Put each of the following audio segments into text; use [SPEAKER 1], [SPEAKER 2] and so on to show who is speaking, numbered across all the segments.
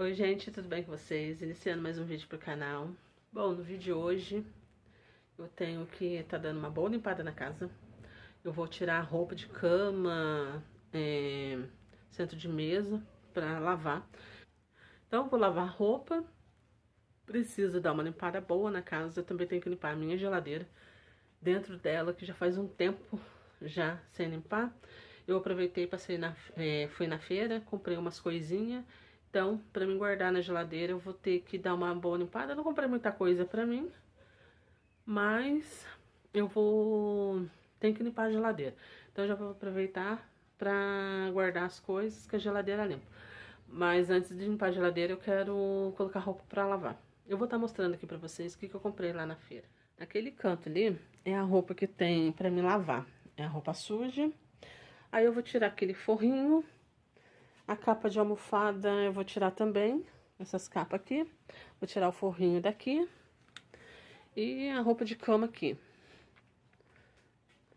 [SPEAKER 1] Oi gente, tudo bem com vocês? Iniciando mais um vídeo pro canal. Bom, no vídeo de hoje eu tenho que tá dando uma boa limpada na casa. Eu vou tirar a roupa de cama, centro de mesa pra lavar. Então eu vou lavar a roupa. Preciso dar uma limpada boa na casa. Eu também tenho que limpar a minha geladeira. Dentro dela, que já faz um tempo já sem limpar. Eu aproveitei, fui na feira, comprei umas coisinhas. Então, pra mim guardar na geladeira, eu vou ter que dar uma boa limpada. Eu não comprei muita coisa pra mim, mas tenho que limpar a geladeira. Então, eu já vou aproveitar pra guardar as coisas que a geladeira limpa. Mas antes de limpar a geladeira, eu quero colocar roupa pra lavar. Eu vou estar mostrando aqui pra vocês o que eu comprei lá na feira. Aquele canto ali é a roupa que tem pra me lavar. É a roupa suja. Aí eu vou tirar aquele forrinho. A capa de almofada eu vou tirar também, essas capas aqui. Vou tirar o forrinho daqui. E a roupa de cama aqui.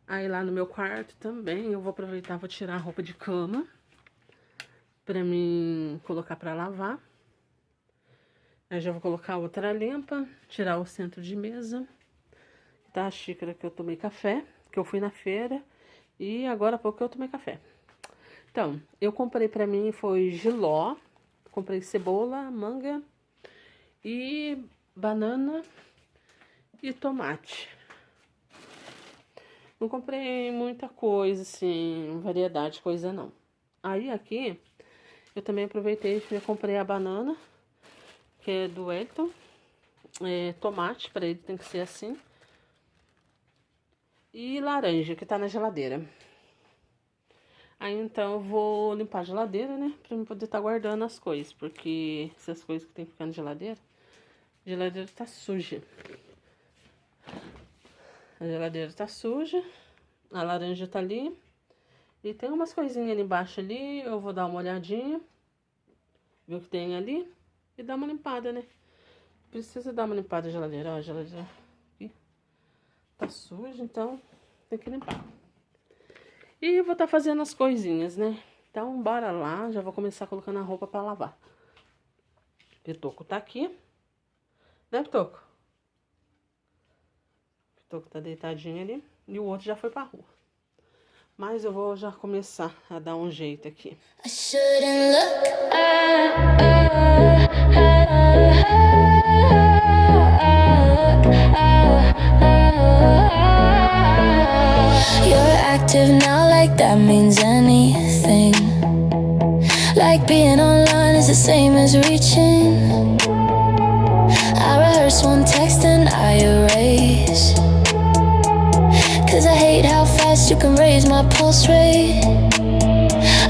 [SPEAKER 1] Aí lá no meu quarto também eu vou aproveitar, vou tirar a roupa de cama. Pra mim colocar pra lavar. Aí já vou colocar outra limpa, tirar o centro de mesa. Tá a xícara que eu tomei café, que eu fui na feira. E agora há pouco eu tomei café. Então, eu comprei pra mim, foi jiló, comprei cebola, manga e banana e tomate. Não comprei muita coisa, assim, variedade de coisa não. Aí aqui, eu também aproveitei e comprei a banana, que é do Elton, tomate, pra ele tem que ser assim. E laranja, que tá na geladeira. Aí, então, eu vou limpar a geladeira, né? Pra eu poder estar guardando as coisas. Porque essas coisas que tem que ficar na geladeira, a geladeira tá suja. A geladeira tá suja. A laranja tá ali. E tem umas coisinhas ali embaixo ali. Eu vou dar uma olhadinha. Ver o que tem ali. E dar uma limpada, né? Precisa dar uma limpada na geladeira. Ó, a geladeira aqui tá suja, então tem que limpar. E vou estar fazendo as coisinhas, né? Então, bora lá. Já vou começar colocando a roupa pra lavar. Pitoco tá aqui. Né, Pitoco? Pitoco tá deitadinho ali. E o outro já foi pra rua. Mas eu vou já começar a dar um jeito aqui. I shouldn't look. You're active now like that means anything. Like being online is the same as reaching. I rehearse one text and I erase. Cause I hate how fast you can raise my pulse rate.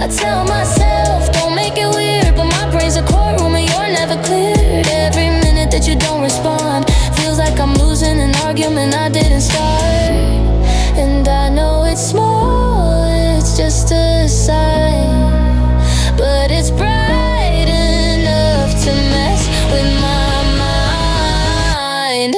[SPEAKER 1] I tell myself don't make it weird, but my brain's a courtroom and you're never cleared. Every minute that you don't respond feels like I'm losing an argument I didn't start. And I know it's small, it's just a sign, but it's bright enough to mess with my mind.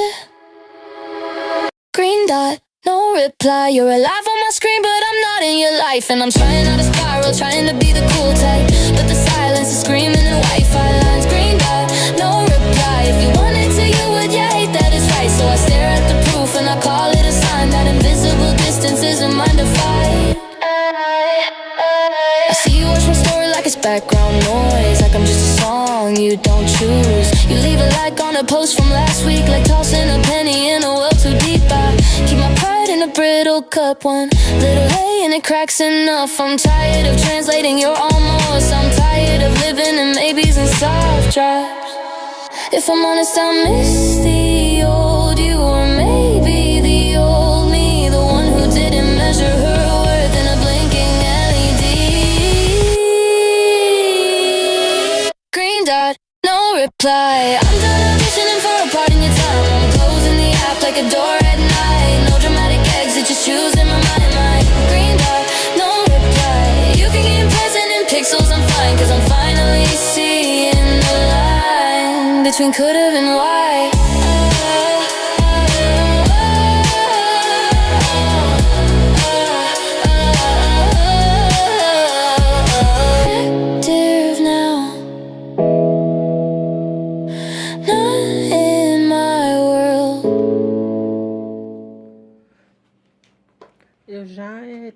[SPEAKER 1] Green dot, no reply, you're alive on my screen, but I'm not in your life. And I'm trying not to spiral, trying to be the cool type, but the silence is screaming in Wi-Fi lines. Green dot, no reply, if you wanted to, you would, yeah, hate that it's right. So I stare at the proof and I call it a sign that invisible distance isn't mine to fight. I see you watch my story like it's background noise, like I'm just a song you don't choose. You leave a like on a post from last week, like tossing a penny in a well too deep. I keep my pride in a brittle cup, one little hay and it cracks enough. I'm tired of translating your almost, I'm tired of living in maybes and soft drops. If I'm honest, I miss the old you, or maybe the old me, the one who didn't measure her worth in a blinking LED. Green dot, no reply. I'm done auditioning for a part in your time. I'm closing the app like a door at night. No dramatic exit, just choosing my mind. Green dot, no reply. You can get present in pixels, I'm fine, cause I'm finally seeing the line between could've and why. Active now.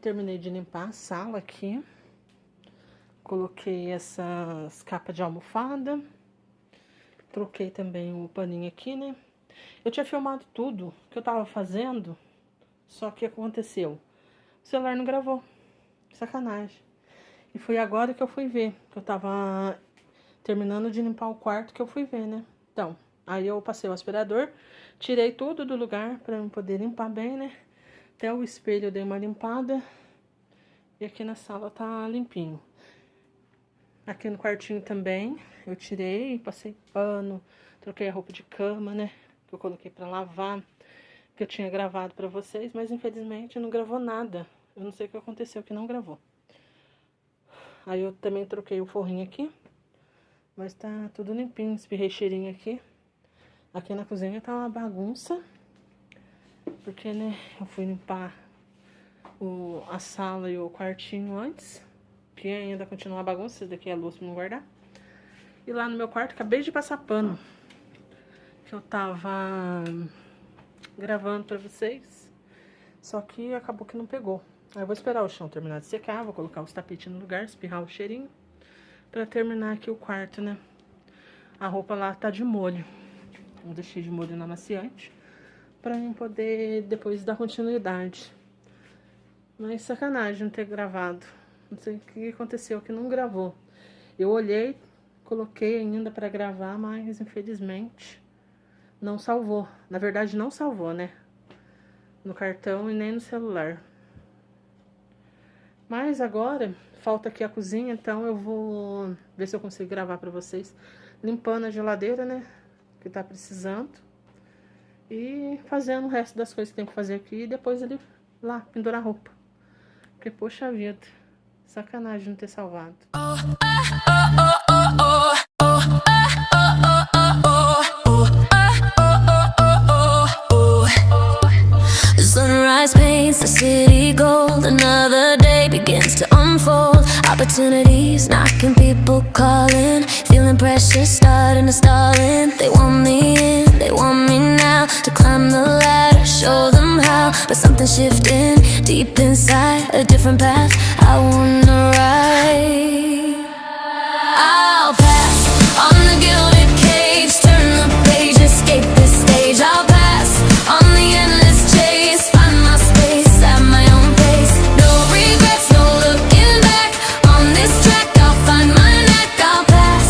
[SPEAKER 2] terminei de limpar a sala aqui. Coloquei essas capas de almofada. Troquei também o paninho aqui, né? Eu tinha filmado tudo que eu tava fazendo, só que aconteceu. O celular não gravou. Sacanagem. E foi agora que eu fui ver, que eu tava terminando de limpar o quarto que eu fui ver, né? Então, aí eu passei o aspirador, tirei tudo do lugar pra eu poder limpar bem, né? Até o espelho eu dei uma limpada. E aqui na sala tá limpinho. Aqui no quartinho também, eu tirei, passei pano, troquei a roupa de cama, né? Que eu coloquei pra lavar, que eu tinha gravado pra vocês, mas infelizmente não gravou nada. Eu não sei o que aconteceu, que não gravou. Aí eu também troquei o forrinho aqui, mas tá tudo limpinho, espirrei cheirinho aqui. Aqui na cozinha tá uma bagunça, porque, né, eu fui limpar a sala e o quartinho antes, que ainda continua a bagunça. Esse daqui é a luz pra não guardar. E lá no meu quarto, acabei de passar pano, que eu tava gravando pra vocês, só que acabou que não pegou. Aí eu vou esperar o chão terminar de secar, vou colocar os tapetes no lugar, espirrar o cheirinho, pra terminar aqui o quarto, né? A roupa lá tá de molho. Eu deixei de molho na amaciante, pra mim poder depois dar continuidade. Mas sacanagem não ter gravado. Não sei o que aconteceu, que não gravou. Eu olhei, coloquei ainda pra gravar, mas infelizmente não salvou. Na verdade não salvou, né? No cartão e nem no celular. Mas agora, falta aqui a cozinha, então eu vou ver se eu consigo gravar pra vocês. Limpando a geladeira, né? Que tá precisando. E fazendo o resto das coisas que tem que fazer aqui. E depois ele lá, pendurar a roupa. Porque, poxa vida, sacanagem não ter salvado.
[SPEAKER 1] Sunrise paints the city gold. Another day begins to unfold. Opportunities knocking, people calling. Feeling pressure starting to stalling. They want me in, they want me now. To climb the ladder, show them how. But something's shifting deep inside. A different path I wanna ride. I'll pass on the gilded cage. Turn the page, escape this stage. I'll pass on the endless chase. Find my space at my own pace. No regrets, no looking back. On this track I'll find my neck. I'll pass,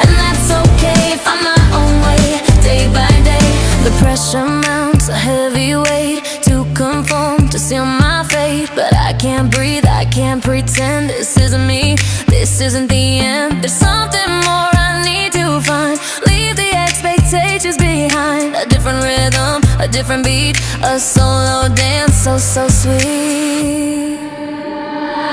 [SPEAKER 1] and that's okay. Find my own way, day by day. The pressure mounts, a heavy weight. To conform, to seal my fate. But I can't breathe, I can't pretend. This isn't me, this isn't the end. There's something more I need to find. Leave the expectations behind. A different rhythm, a different beat. A solo dance, so, so sweet.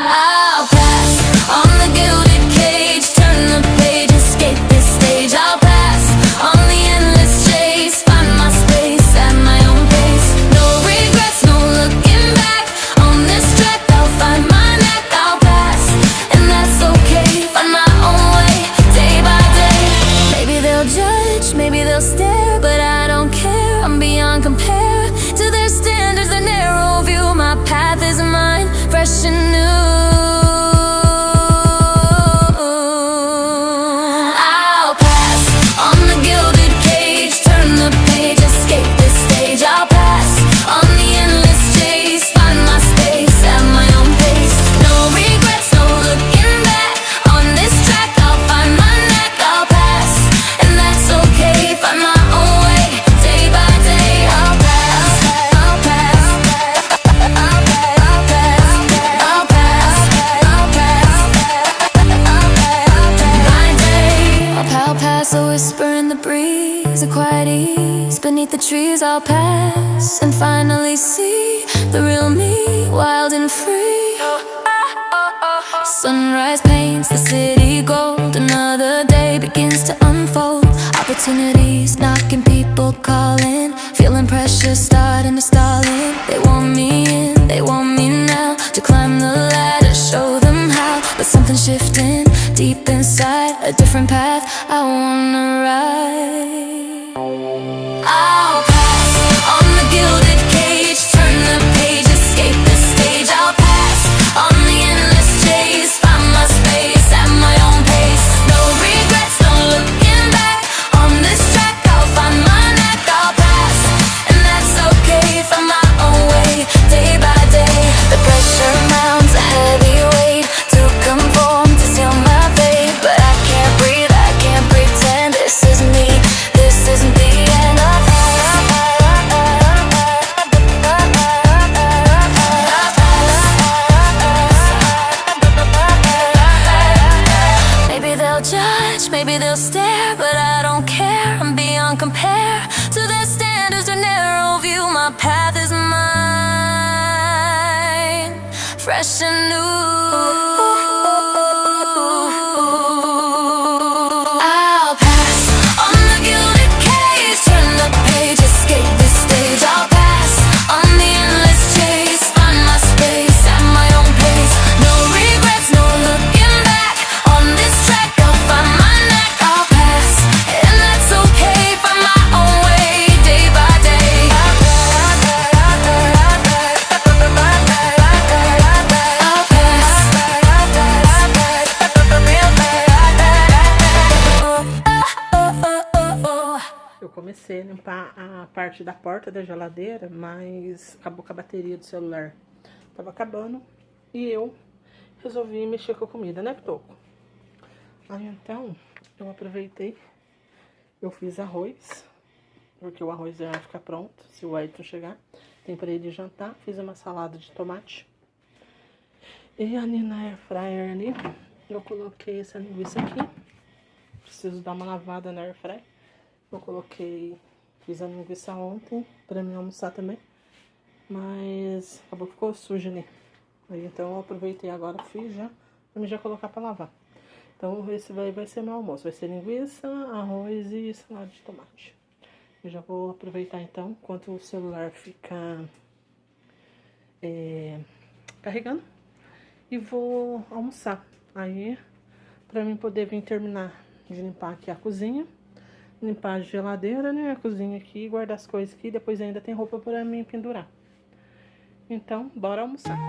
[SPEAKER 1] I'll pass on the gilded cage. Turn the page, escape this stage. I'll pass on the endless chase. Find my space at my own pace. No regrets, no looking back. On this track I'll find my neck. I'll pass, and that's okay. Find my own way, day by day. Maybe they'll judge, maybe they'll stare, but I don't care. I'm beyond compare to their standards, their narrow view. My path is mine, fresh and new. I'll pass on the gilded cage. Turn the page, escape this stage. I'll pass on the endless chase. Find my space at my own pace. No regrets, no looking back. On this track I'll find my neck. I'll pass, and that's okay. Find my own way, day by day. I'll pass, I'll pass, I'll pass, I'll pass, I'll pass, I'll pass, my day. I'll pass, a whisper in the breeze, a quiet ease beneath the trees. I'll pass and finally see the real me, wild and free. Sunrise paints the city gold. Another day begins to unfold. Opportunities knocking, people calling. Feeling pressure starting to stalling. They want me in, they want me now. To climb the ladder, show them how. But something's shifting deep inside. A different path I wanna ride. I'll pass on the gilded cage. Turn the page, escape the stage. I'll pass maybe they'll stare, but I don't care. I'm beyond compare to their standards, a narrow view. My path is mine, fresh and new. I'll pass on the gilded cage, turn the page, escape this stage. I'll pass on the endless chase, find my space at my own pace. No regrets, no looking back. On this track I'll find my knack. I'll pass, and that's okay. Find my own way, day by day. I'll pass.
[SPEAKER 2] Eu comecei a limpar a parte da porta da geladeira, mas acabou com a bateria do celular. Tava acabando e eu resolvi mexer com a comida, né, Toco? Aí então, eu aproveitei, eu fiz arroz, porque o arroz já vai ficar pronto, se o Ayrton chegar. Temperei de jantar, fiz uma salada de tomate. E ali na air fryer ali, eu coloquei essa linguiça aqui. Preciso dar uma lavada na air fryer. Eu coloquei, fiz a linguiça ontem pra mim almoçar também, mas acabou que ficou suja ali. Aí então eu aproveitei agora, fiz já, pra mim já colocar pra lavar. Então esse vai ser meu almoço, vai ser linguiça, arroz e salada de tomate. Eu já vou aproveitar então, enquanto o celular fica carregando, e vou almoçar. Aí, pra mim poder vir terminar de limpar aqui a cozinha, limpar a geladeira, né, a cozinha aqui, guardar as coisas aqui, depois ainda tem roupa pra mim pendurar. Então, bora almoçar.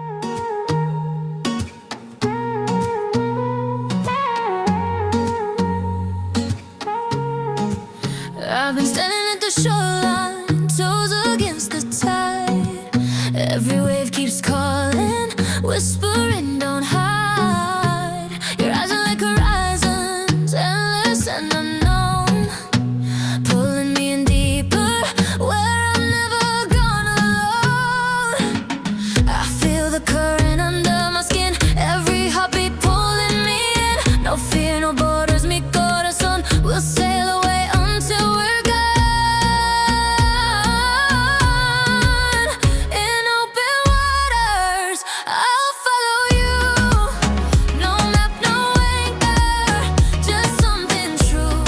[SPEAKER 1] I've been standing at the shoreline, toes against the tide. Every wave keeps calling, whispering, don't hide. Your eyes are like horizons, endless and unknown, pulling me in deeper, where I've never gone alone. I feel the current under my skin, every heartbeat pulling me in. No fear, no borders, mi corazón will sail away until we're gone. In open waters, I'll follow you. No map, no anchor, just something true.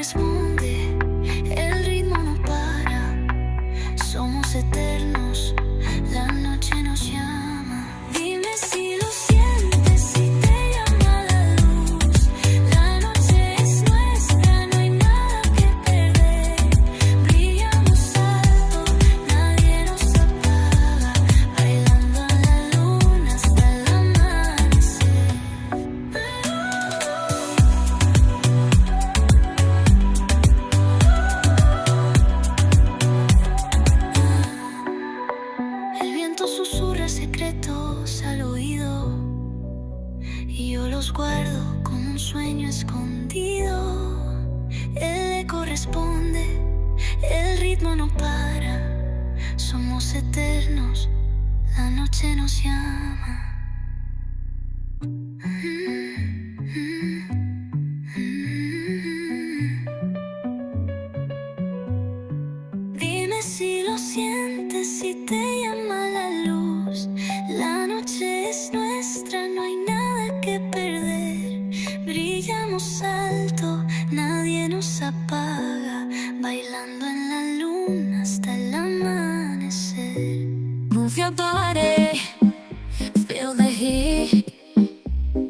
[SPEAKER 1] corresponde, el ritmo no para, somos eternos, la noche nos llama. Dime si lo sientes, si te llama la luz, la noche es nuestra, no hay nada que perder, brillamos alto, nadie nos apaga, bailando en la luna hasta el amanecer. El viento susurra secretos al oído y yo los guardo como un sueño escondido. Él le corresponde, el ritmo no para, somos eternos, la noche nos llama. Dime si lo sientes, si te llama la luz, la noche es nuestra, no hay nada que perder, brillamos alto, nadie nos apaga, bailando en la luna hasta el amanecer. Move your body, feel the heat,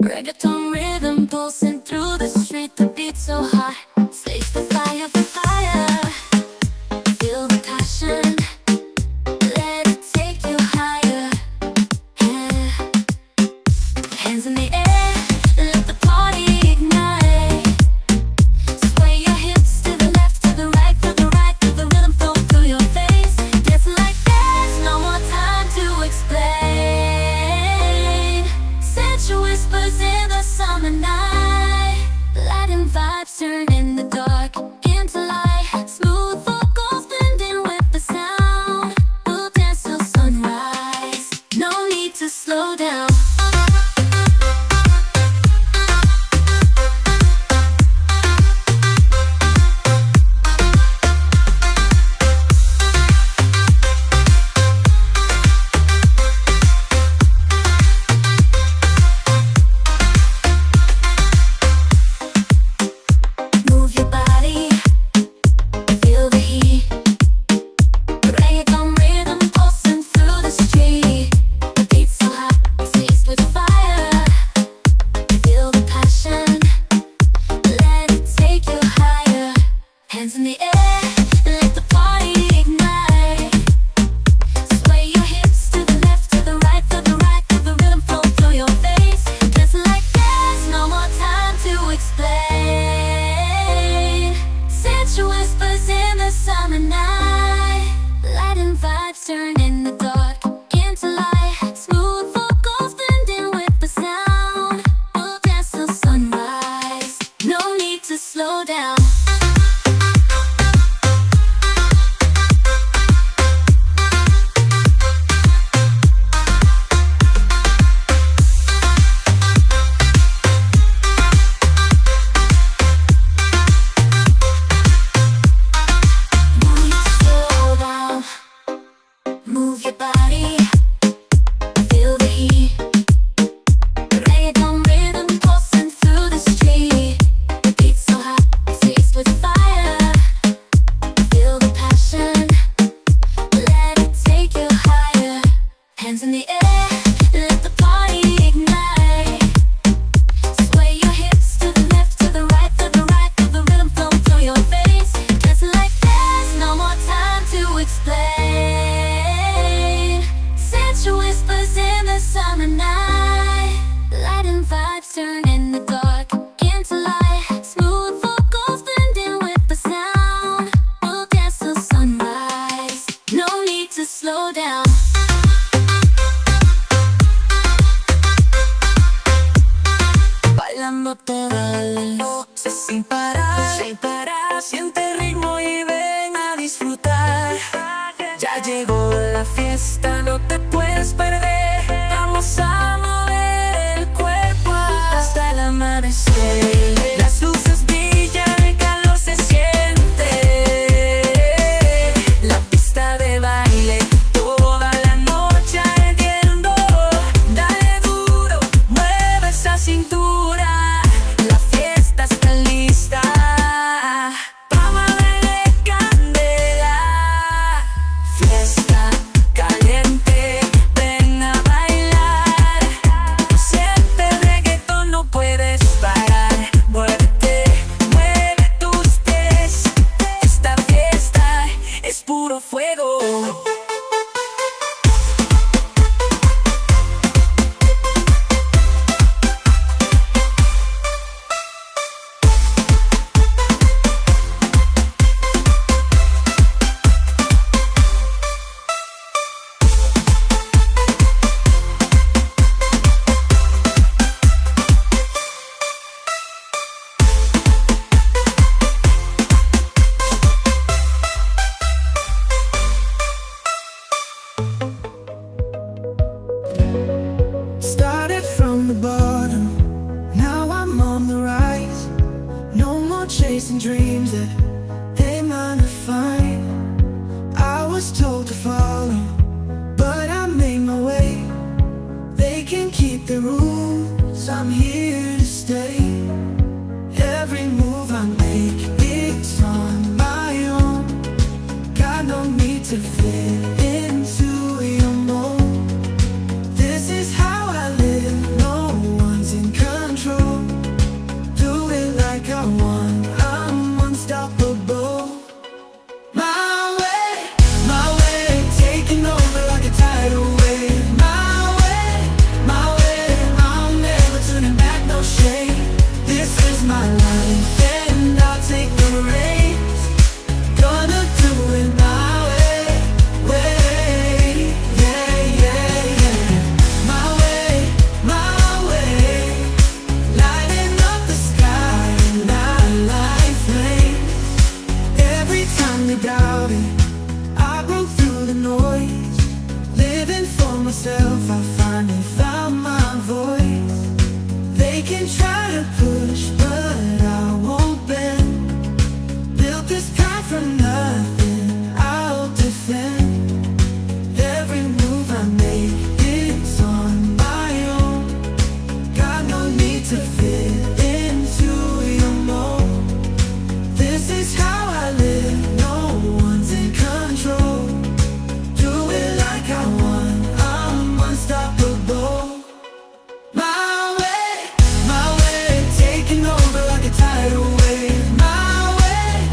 [SPEAKER 1] reggaeton rhythm pulsing through the street, the beat so hot, stage the fire, the fire. Feel the passion, let it take you higher. Hands in the air, let the party ignite. Sway your hips to the left, to the right, to the right, to the rhythm flow through your face. Dancing like there's no more time to explain. Sensual whispers in the summer night, lighting vibes turn in the dark into light. Smooth vocals blending with the sound, we'll dance till sunrise, no need to slow down. Move your body, feel the heat, reggaeton rhythm pulsing through the street, the beat so hot, seized with fire. Feel the passion, let it take you higher. Hands in the air, let the party ignite. Sway your hips to the left, to the right, to the right, to the rhythm flow through your face. Dancing like there's no more time to explain. Sensual whispers in the summer night, lighting vibes turn in the dark into light. Smooth vocals blending with the sound, we'll dance till sunrise, no need to slow down. Move your body, feel the heat, reggaeton rhythm pulsing through the street, the beat so hot, seized with fire. Feel the passion, let it take you higher. Hands in the air, let the party ignite. Sway your hips to the left, to the right, to the right, to the rhythm flow through your face. Dancing like there's no more time to explain. Sensual whispers in the summer night, lighting vibes turn in the dark into light. Smooth vocals blending with the sound, we'll dance till sunrise, no need to slow down.
[SPEAKER 3] Bailando toda la noche sin parar, siente el ritmo y ven a disfrutar. Ya llegó la fiesta, no te puedes perder. Vamos a mover el cuerpo hasta el amanecer. Las luces brillan, el calor se siente. La pista de baile, toda la noche ardiendo. Dale duro, mueve esa cintura. La fiesta está lista. dreams that they might not find. I was told to follow, but I made my way. They can keep the rules, I'm here to stay. Every move I make, it's on my own. Got no need to fit into your mold. This is how I live, no one's in control. Do it like I want, I'm unstoppable. My way, taking over like a tidal wave. My way, I'm never turning back, no shade. This is my life and I'll take the reins. Gonna do it my way, yeah, yeah, yeah. My way, lighting up the sky and I light flames. Every time they doubt it, I broke through the noise. Living for myself, I finally found my voice. They can try to push, but I won't bend. Built this path from nothing, I'll defend. Every move I make, it's on my own. Got no need to fit into your mold. This is how I live, no one's in control. Do it like I want, I'm unstoppable. My way, taking over like a tidal wave. My way,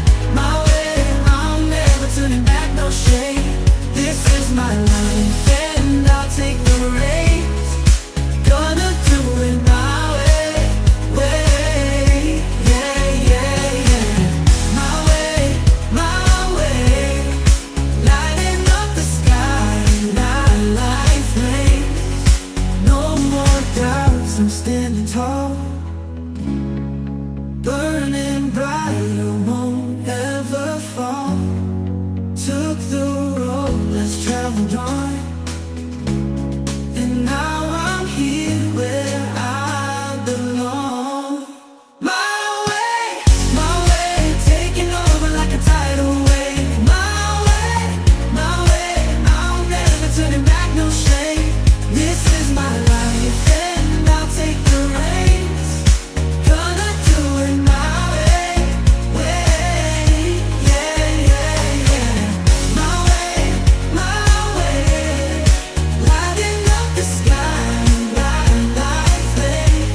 [SPEAKER 3] I'm never turning back, no shade. This is my life and I'll take the reins. Gonna do it my way, yeah, yeah, yeah. My way, lighting up the sky and I light flames. No more doubts, I'm standing tall. Burning bright, I won't ever fall. Took the road less traveled on, and now I'm here where I belong. My way, taking over like a tidal wave. My way, I'm never turning back, no shade. This is my life and I'll take the reins. Gonna do it my way, yeah, yeah, yeah. My way, lighting up the sky, light flame.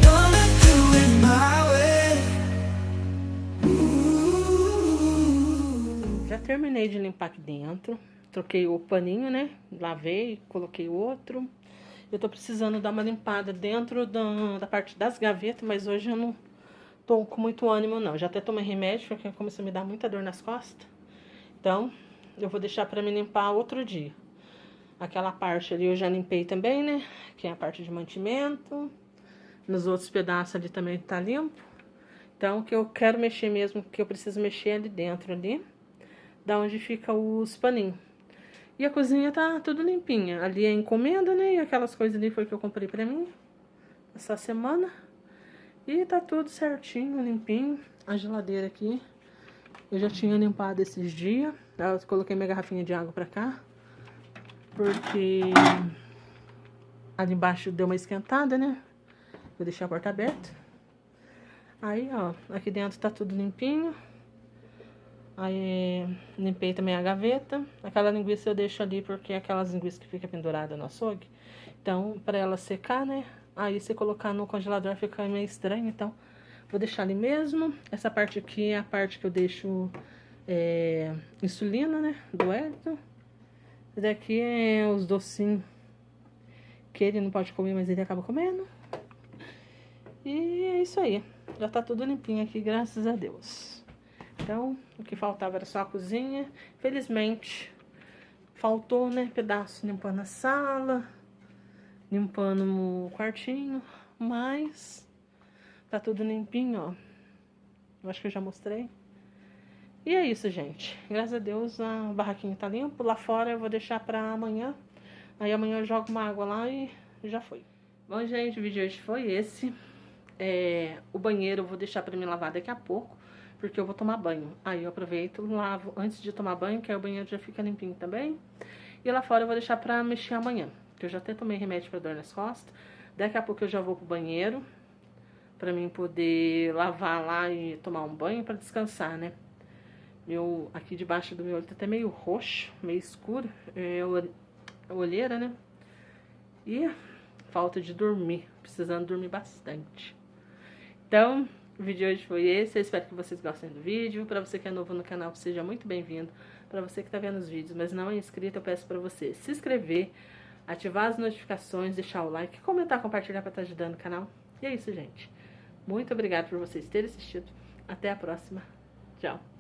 [SPEAKER 3] Gonna do it my way.
[SPEAKER 2] Já terminei de limpar aqui dentro. Troquei o paninho, né? Lavei, coloquei outro. Eu tô precisando dar uma limpada dentro da parte das gavetas, mas hoje eu não tô com muito ânimo, não. Já até tomei remédio, porque começou a me dar muita dor nas costas. Então, eu vou deixar pra me limpar outro dia. Aquela parte ali eu já limpei também, né? Que é a parte de mantimento. Nos outros pedaços ali também tá limpo. Então, o que eu quero mexer mesmo, que eu preciso mexer ali dentro, ali. Da onde fica os paninhos. E a cozinha tá tudo limpinha. Ali é encomenda, né? E aquelas coisas ali foi que eu comprei pra mim essa semana. E tá tudo certinho, limpinho. A geladeira aqui eu já tinha limpado esses dias. Eu coloquei minha garrafinha de água pra cá, porque ali embaixo deu uma esquentada, né? Vou deixar a porta aberta. Aí, ó, aqui dentro tá tudo limpinho. Aí, limpei também a gaveta. Aquela linguiça eu deixo ali porque é aquelas linguiças que fica pendurada no açougue. Então, pra ela secar, né? Aí, se colocar no congelador fica meio estranho, então vou deixar ali mesmo. Essa parte aqui é a parte que eu deixo insulina, né? Do Hélio. Esse daqui é os docinhos que ele não pode comer, mas ele acaba comendo. E é isso aí. Já tá tudo limpinho aqui, graças a Deus. Então, o que faltava era só a cozinha. Felizmente, faltou, né, pedaço limpando a sala, limpando o quartinho, mas tá tudo limpinho, ó. Eu acho que eu já mostrei. E é isso, gente. Graças a Deus, a barraquinha tá limpa. Lá fora eu vou deixar pra amanhã. Aí amanhã eu jogo uma água lá e já foi. Bom, gente, o vídeo de hoje foi esse. O banheiro eu vou deixar pra me lavar daqui a pouco, porque eu vou tomar banho. Aí eu aproveito, lavo antes de tomar banho, que aí o banheiro já fica limpinho também. E lá fora eu vou deixar pra mexer amanhã, que eu já até tomei remédio pra dor nas costas. Daqui a pouco eu já vou pro banheiro, pra mim poder lavar lá e tomar um banho pra descansar, né? Aqui debaixo do meu olho tá até meio roxo, meio escuro, olheira, né? E falta de dormir, precisando dormir bastante. Então, o vídeo de hoje foi esse. Eu espero que vocês gostem do vídeo. Para você que é novo no canal, seja muito bem-vindo. Para você que está vendo os vídeos, mas não é inscrito, eu peço para você se inscrever, ativar as notificações, deixar o like, comentar, compartilhar para estar ajudando o canal. E é isso, gente. Muito obrigada por vocês terem assistido. Até a próxima. Tchau.